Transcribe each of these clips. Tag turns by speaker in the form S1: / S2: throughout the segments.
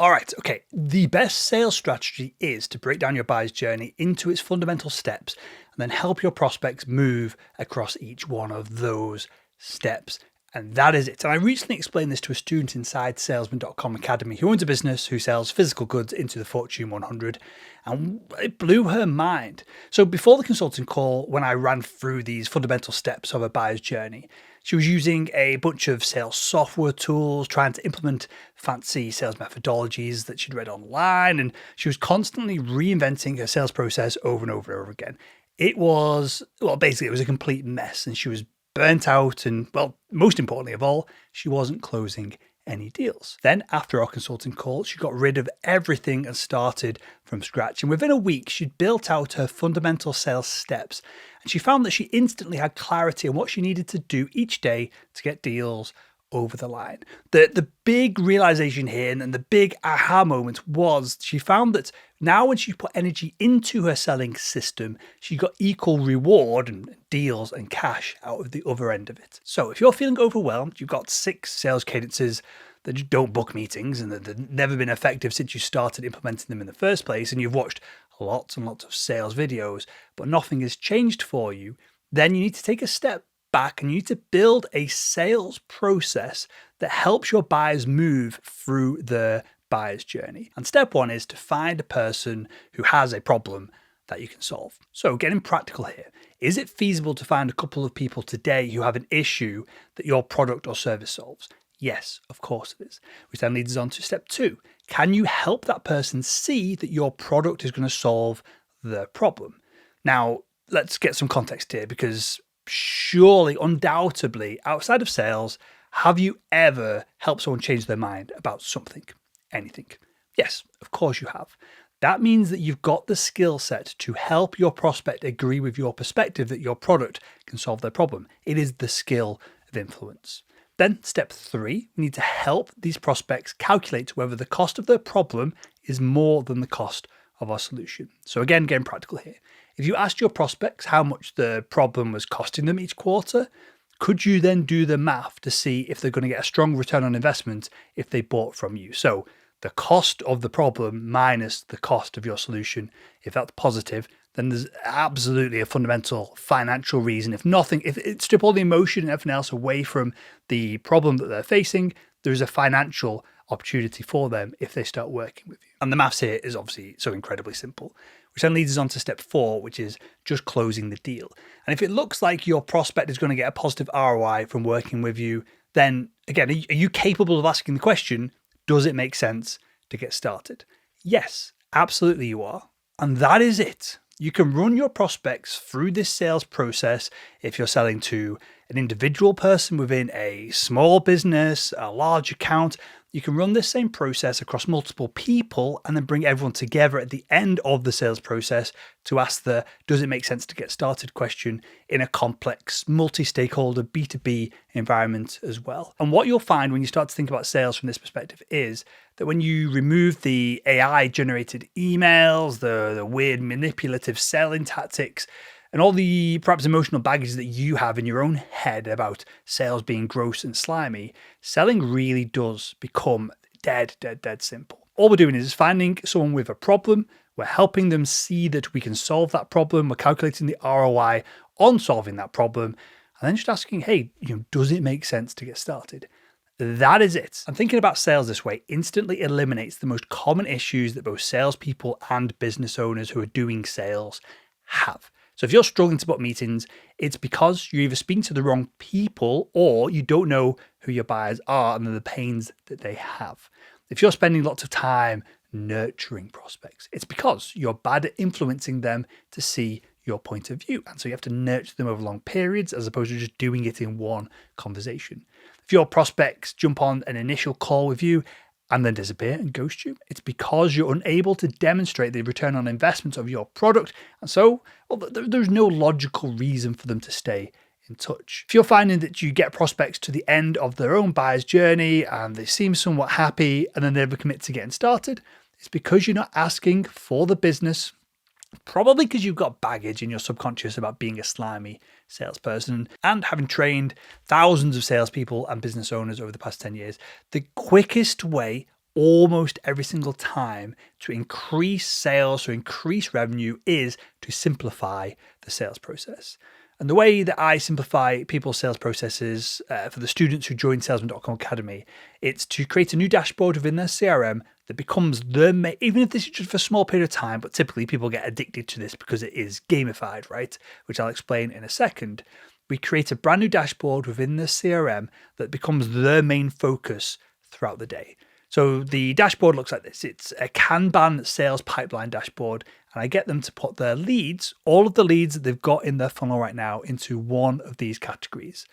S1: All right, okay. The best sales strategy is to break down your buyer's journey into its fundamental steps and then help your prospects move across each one of those steps. And that is it. And I recently explained this to a student inside Salesman.com Academy who owns a business who sells physical goods into the Fortune 100. And it blew her mind. So before the consulting call, when I ran through these fundamental steps of a buyer's journey, she was using a bunch of sales software tools, trying to implement fancy sales methodologies that she'd read online, and she was constantly reinventing her sales process over and over and over again. It was, well, basically, it was a complete mess, and she was burnt out, and, well, most importantly of all, she wasn't closing any deals. Then, after our consulting call, she got rid of everything and started from scratch. And within a week, she'd built out her fundamental sales steps. And she found that she instantly had clarity on what she needed to do each day to get deals over the line. The big realization here and the big aha moment was she found that now when she put energy into her selling system, she got equal reward and deals and cash out of the other end of it. So if you're feeling overwhelmed, you've got 6 sales cadences that just don't book meetings and that have never been effective since you started implementing them in the first place, and you've watched lots and lots of sales videos, but nothing has changed for you, then you need to take a step back and you need to build a sales process that helps your buyers move through the buyer's journey. And step 1 is to find a person who has a problem that you can solve. So getting practical here, is it feasible to find a couple of people today who have an issue that your product or service solves? Yes, of course it is. Which then leads us on to step 2. Can you help that person see that your product is going to solve the problem? Now, let's get some context here, because surely, undoubtedly, outside of sales, have you ever helped someone change their mind about something, anything? Yes, of course you have. That means that you've got the skill set to help your prospect agree with your perspective that your product can solve their problem. It is the skill of influence. Then step 3, we need to help these prospects calculate whether the cost of their problem is more than the cost of our solution. So again, getting practical here. If you asked your prospects how much the problem was costing them each quarter, could you then do the math to see if they're going to get a strong return on investment if they bought from you? So the cost of the problem minus the cost of your solution, if that's positive, then there's absolutely a fundamental financial reason. If it strip all the emotion and everything else away from the problem that they're facing, there's a financial opportunity for them if they start working with you. And the maths here is obviously so incredibly simple, which then leads us on to step 4, which is just closing the deal. And if it looks like your prospect is going to get a positive ROI from working with you, then again, are you capable of asking the question, does it make sense to get started? Yes, absolutely you are. And that is it. You can run your prospects through this sales process if you're selling to an individual person within a small business, a large account. You can run this same process across multiple people and then bring everyone together at the end of the sales process to ask the does it make sense to get started question in a complex multi-stakeholder B2B environment as well. And what you'll find when you start to think about sales from this perspective is that when you remove the AI generated emails, the weird manipulative selling tactics, and all the perhaps emotional baggage that you have in your own head about sales being gross and slimy, selling really does become dead simple. All we're doing is finding someone with a problem. We're helping them see that we can solve that problem. We're calculating the ROI on solving that problem. And then just asking, hey, does it make sense to get started? That is it. And thinking about sales this way instantly eliminates the most common issues that both salespeople and business owners who are doing sales have. So if you're struggling to book meetings, it's because you're either speaking to the wrong people or you don't know who your buyers are and the pains that they have. If you're spending lots of time nurturing prospects, it's because you're bad at influencing them to see your point of view. And so you have to nurture them over long periods as opposed to just doing it in one conversation. If your prospects jump on an initial call with you and then disappear and ghost you, it's because you're unable to demonstrate the return on investment of your product. And so, there's no logical reason for them to stay in touch. If you're finding that you get prospects to the end of their own buyer's journey and they seem somewhat happy and then they never commit to getting started, it's because you're not asking for the business. Probably because you've got baggage in your subconscious about being a slimy salesperson. And having trained thousands of salespeople and business owners over the past 10 years, the quickest way almost every single time to increase sales, to increase revenue, is to simplify the sales process. And the way that I simplify people's sales processes for the students who join Salesman.com Academy, it's to create a new dashboard within their CRM that becomes even if this is just for a small period of time, but typically people get addicted to this because it is gamified, right? Which I'll explain in a second. We create a brand new dashboard within the CRM that becomes their main focus throughout the day. So the dashboard looks like this. It's a Kanban sales pipeline dashboard, and I get them to put their leads, all of the leads that they've got in their funnel right now, into one of these categories: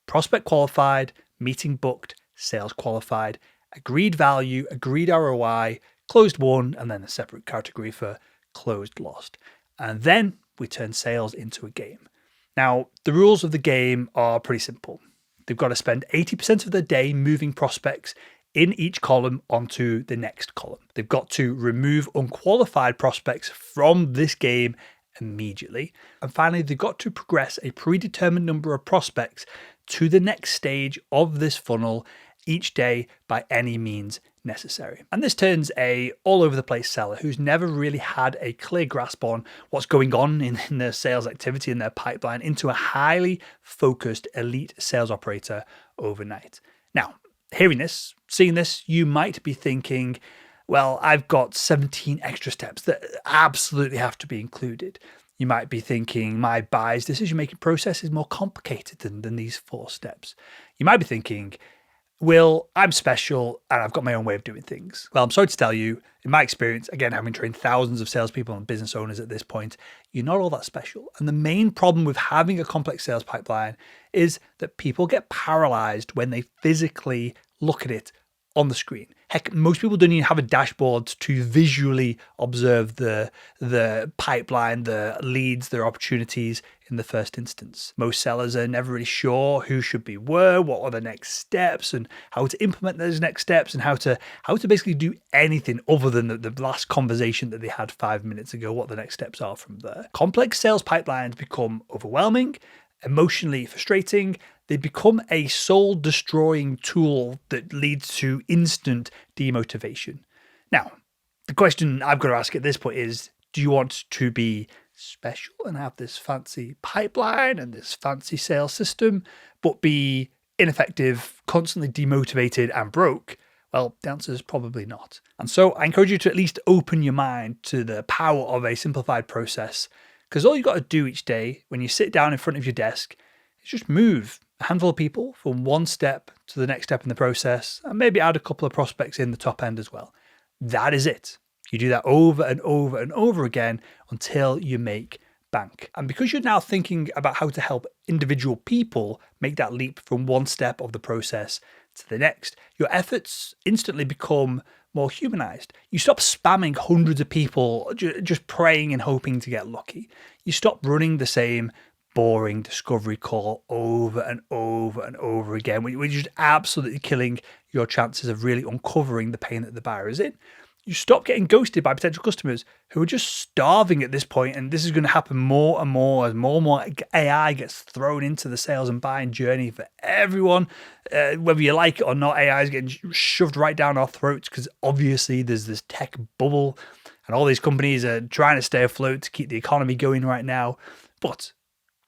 S1: prospect qualified, meeting booked, sales qualified, agreed value, agreed ROI, closed won, and then a separate category for closed lost. And then we turn sales into a game. Now, the rules of the game are pretty simple. They've got to spend 80% of their day moving prospects in each column onto the next column. They've got to remove unqualified prospects from this game immediately. And finally, they've got to progress a predetermined number of prospects to the next stage of this funnel each day by any means necessary. And this turns a all over the place seller who's never really had a clear grasp on what's going on in their sales activity in their pipeline into a highly focused elite sales operator overnight. Now, hearing this, seeing this, you might be thinking, well, I've got 17 extra steps that absolutely have to be included. You might be thinking, my buyer's decision-making process is more complicated than these 4 steps. You might be thinking, Will, I'm special and I've got my own way of doing things. Well, I'm sorry to tell you, in my experience, again, having trained thousands of salespeople and business owners at this point, you're not all that special. And the main problem with having a complex sales pipeline is that people get paralyzed when they physically look at it on the screen. Heck, most people don't even have a dashboard to visually observe the pipeline, the leads, their opportunities in the first instance. Most sellers are never really sure who should be where, what are the next steps, and how to implement those next steps, and how to basically do anything other than the last conversation that they had 5 minutes ago, what the next steps are from there. Complex sales pipelines become overwhelming, emotionally frustrating. They become a soul-destroying tool that leads to instant demotivation. Now, the question I've got to ask at this point is, do you want to be special and have this fancy pipeline and this fancy sales system, but be ineffective, constantly demotivated and broke? Well, the answer is probably not. And so I encourage you to at least open your mind to the power of a simplified process, because all you've got to do each day when you sit down in front of your desk is just move a handful of people from one step to the next step in the process, and maybe add a couple of prospects in the top end as well. That is it. You do that over and over and over again until you make bank. And because you're now thinking about how to help individual people make that leap from one step of the process to the next, your efforts instantly become more humanized. You stop spamming hundreds of people just praying and hoping to get lucky. You stop running the same boring discovery call over and over and over again, when you're just absolutely killing your chances of really uncovering the pain that the buyer is in. You stop getting ghosted by potential customers who are just starving at this point, and this is going to happen more and more as more and more AI gets thrown into the sales and buying journey for everyone. Whether you like it or not, AI is getting shoved right down our throats because obviously there's this tech bubble and all these companies are trying to stay afloat to keep the economy going right now. But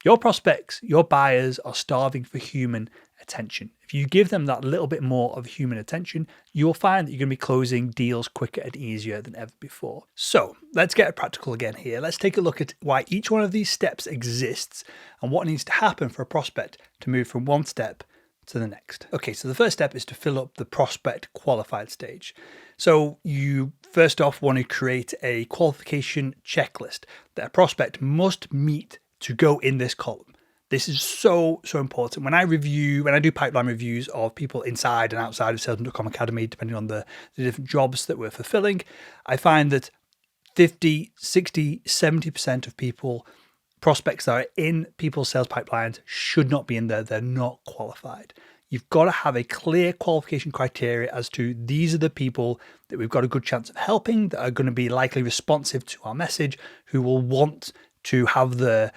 S1: your prospects, your buyers are starving for human attention. If you give them that little bit more of human attention, you'll find that you're going to be closing deals quicker and easier than ever before. So let's get practical again here. Let's take a look at why each one of these steps exists and what needs to happen for a prospect to move from one step to the next. Okay, so the first step is to fill up the prospect qualified stage. So you first off want to create a qualification checklist that a prospect must meet to go in this column. This is so important. When I do pipeline reviews of people inside and outside of Salesman.com Academy, depending on the different jobs that we're fulfilling, I find that 50, 60, 70% of prospects that are in people's sales pipelines should not be in there. They're not qualified. You've got to have a clear qualification criteria as to these are the people that we've got a good chance of helping, that are going to be likely responsive to our message, who will want to have the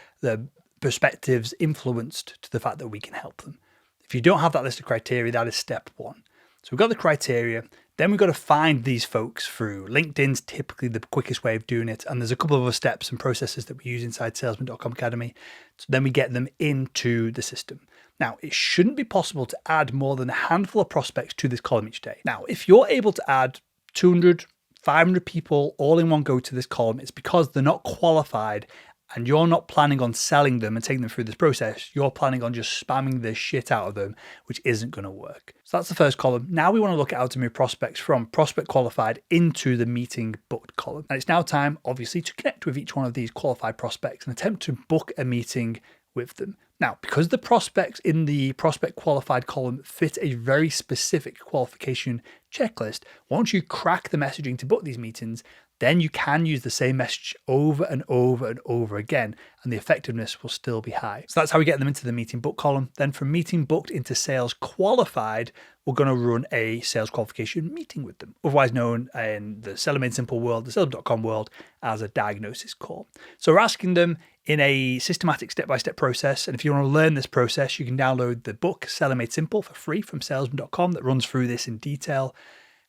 S1: perspectives influenced to the fact that we can help them. If you don't have that list of criteria, that is step one. So we've got the criteria. Then we've got to find these folks through LinkedIn's typically the quickest way of doing it. And there's a couple of other steps and processes that we use inside salesman.com Academy. So then we get them into the system. Now, it shouldn't be possible to add more than a handful of prospects to this column each day. Now, if you're able to add 200, 500 people all in one go to this column, it's because they're not qualified and you're not planning on selling them and taking them through this process. You're planning on just spamming the shit out of them, which isn't going to work. So that's the first column. Now we want to look at how to move prospects from prospect qualified into the meeting booked column. And it's now time, obviously, to connect with each one of these qualified prospects and attempt to book a meeting with them. Now, because the prospects in the prospect qualified column fit a very specific qualification checklist, once you crack the messaging to book these meetings, then you can use the same message over and over and over again, and the effectiveness will still be high. So that's how we get them into the meeting book column. Then from meeting booked into sales qualified, we're going to run a sales qualification meeting with them, otherwise known in the Seller Made Simple world, the Salesman.com world, as a diagnosis call. So we're asking them in a systematic step-by-step process. And if you want to learn this process, you can download the book Seller Made Simple for free from salesman.com that runs through this in detail.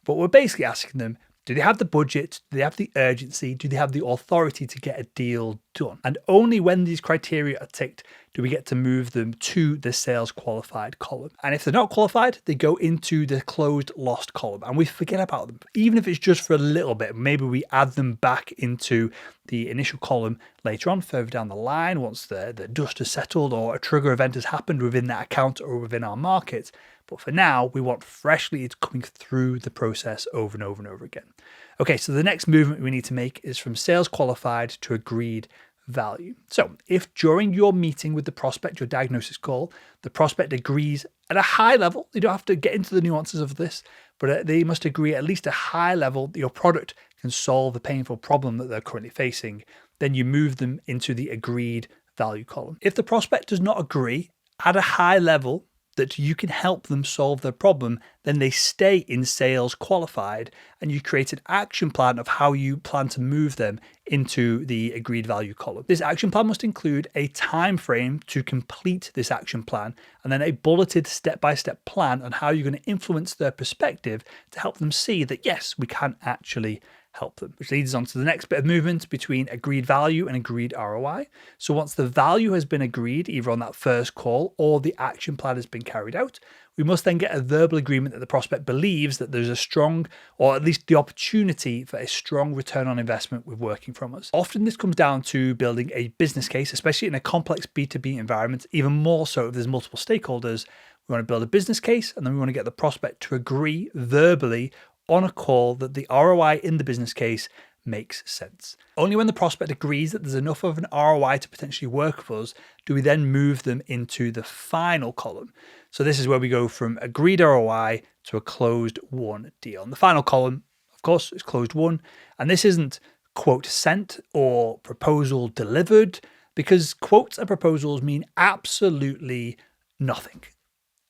S1: But we're basically asking them, do they have the budget? Do they have the urgency? Do they have the authority to get a deal done? And only when these criteria are ticked do we get to move them to the sales qualified column. And if they're not qualified, they go into the closed lost column and we forget about them. Even if it's just for a little bit, maybe we add them back into the initial column later on, further down the line, once the dust has settled or a trigger event has happened within that account or within our market. But for now, we want fresh leads coming through the process over and over and over again. Okay, so the next movement we need to make is from sales qualified to agreed value. So if during your meeting with the prospect, your diagnosis call, the prospect agrees at a high level, you don't have to get into the nuances of this, but they must agree at least a high level that your product can solve the painful problem that they're currently facing, then you move them into the agreed value column. If the prospect does not agree at a high level that you can help them solve their problem, then they stay in sales qualified and you create an action plan of how you plan to move them into the agreed value column. This action plan must include a time frame to complete this action plan and then a bulleted step-by-step plan on how you're going to influence their perspective to help them see that yes, we can actually help them, which leads on to the next bit of movement between agreed value and agreed ROI. So once the value has been agreed, either on that first call or the action plan has been carried out, we must then get a verbal agreement that the prospect believes that there's a strong, or at least the opportunity for a strong return on investment with working from us. Often this comes down to building a business case, especially in a complex B2B environment, even more so if there's multiple stakeholders. We want to build a business case and then we want to get the prospect to agree verbally on a call that the ROI in the business case makes sense. Only when the prospect agrees that there's enough of an ROI to potentially work with us do we then move them into the final column. So this is where we go from agreed ROI to a closed won deal. And the final column, of course, is closed won. And this isn't quote sent or proposal delivered, because quotes and proposals mean absolutely nothing.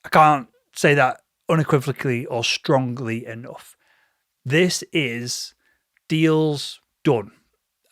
S1: I can't say that unequivocally or strongly enough. This is deals done.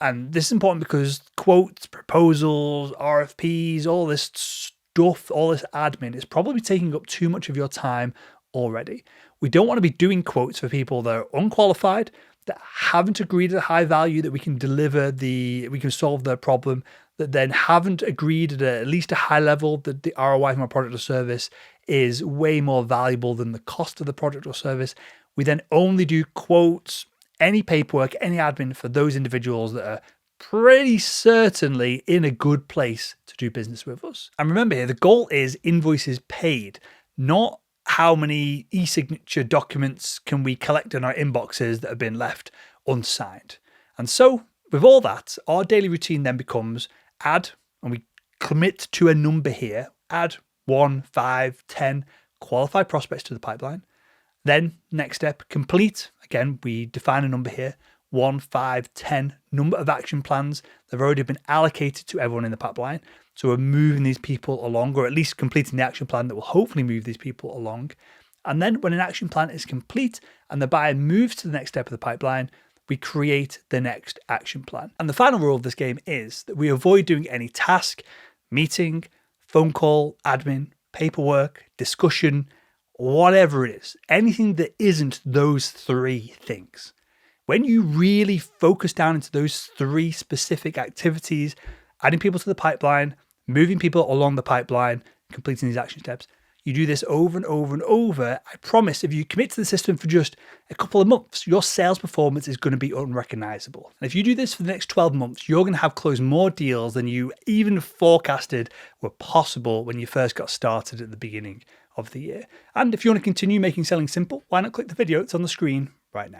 S1: And this is important because quotes, proposals, RFPs, all this stuff, all this admin is probably taking up too much of your time already. We don't want to be doing quotes for people that are unqualified, that haven't agreed at a high value that we can we can solve their problem, that then haven't agreed at least a high level that the ROI from a product or service is way more valuable than the cost of the product or service. We then only do quotes, any paperwork, any admin for those individuals that are pretty certainly in a good place to do business with us. And remember here, the goal is invoices paid, not how many e-signature documents can we collect in our inboxes that have been left unsigned. And so with all that, our daily routine then becomes add, and we commit to a number here, add 1, 5, 10 qualified prospects to the pipeline. Then next step, complete. Again, we define a number here, 1, 5, 10 number of action plans that have already been allocated to everyone in the pipeline. So we're moving these people along, or at least completing the action plan that will hopefully move these people along. And then when an action plan is complete and the buyer moves to the next step of the pipeline, we create the next action plan. And the final rule of this game is that we avoid doing any task, meeting, phone call, admin, paperwork, discussion, whatever it is, anything that isn't those three things. When you really focus down into those three specific activities, adding people to the pipeline, moving people along the pipeline, completing these action steps, you do this over and over and over. I promise if you commit to the system for just a couple of months, your sales performance is going to be unrecognizable. And if you do this for the next 12 months, you're going to have closed more deals than you even forecasted were possible when you first got started at the beginning of the year. And if you want to continue making selling simple, why not click the video that's on the screen right now.